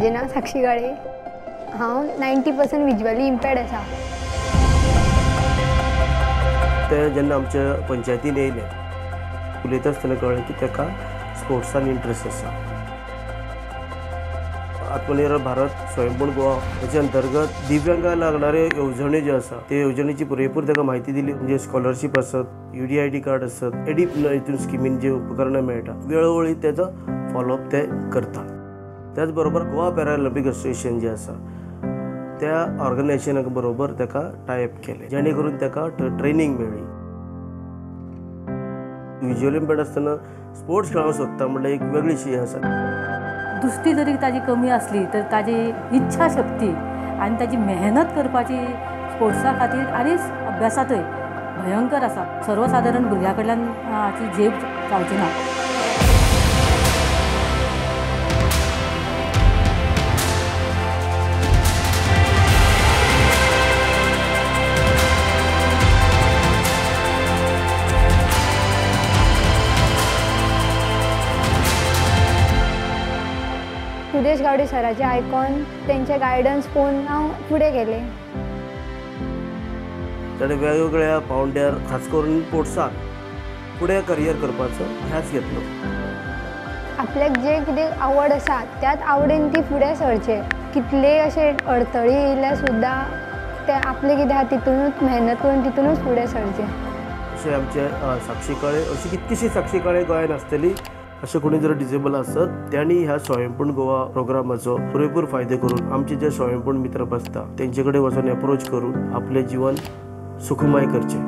माझे नाव साक्षी काळे। हांव 90% विज्युअली इम्पेर्ड आसा। ते जेन्ना आमच्या पंचायतीन येयले उलयता आसतना कळ्ळें की ताका स्पोर्ट्सान इंट्रस्ट आसा। आत्मनिर्भर भारत स्वयंपूर्ण गोवा हाचे अंतर्गत दिव्यांगांक लागणारे येवजण्यो ज्यो आसा ते येवजणेची पुरेपूर ताका म्हायती दिली। म्हणजे स्कॉलरशीप आसत, UDID कार्ड आसत, एडीप हितून स्किमीन जे उपकरणां मेळटा वेळोवेळी तेजो फॉलोअप ते करता। त्याच बरोबर गोवा पॅरालिंपिक असोसिएशन जे आसा त्या ऑर्गनायझेशना बरोबर ताका टायअप केले जेणे करून ताका ट्रेनिंग मेळ्ळी। विज्युअल इम्पेर्ड आसतना स्पोर्ट्स खेळूंक सोदता म्हणल्यार एक वेगळीशी आसा। दृष्टी जरी ताजी कमी असली तर ताजी इच्छा शक्ती आणि ताजी मेहनत करपाची स्पोर्ट्सा खातीर आनी अभ्यासातय भयंकर आसा। सर्वसाधारण भुरग्यां कडल्यान हाची झेप जावची ना। सुदेश गावडे सराचे आयकॉन तेंचे गायडन्स पळोवन हांव फुडें गेलें। ताणें वेगवेगळ्या पावंड्यार खास करून स्पोर्ट्साक फुडें करियर करपाचो ध्यास घेतलो। आपल्याक जे कितें आवड आसा त्याच आवडीन ती फुडें सरचे। कितले अशे अडथळे येयल्यार सुद्दां ते आपले कितें आसा तितूनच मेहनत करून तितूनच फुडें सरचे। अशें आमचे साक्षी काळे अशी कितकीशी साक्षी काळे गोंयांत आसतली। अशें कोणी जर डिसेबल आसत त्यांनी ह्या स्वयंपूर्ण गोवा प्रोग्रामाचो पुरेपूर फायदो करून आमचे जे स्वयंपूर्ण मित्र आसता तेंचे कडेन वचून एप्रोच करून आपले जीवन सुखमय करचें।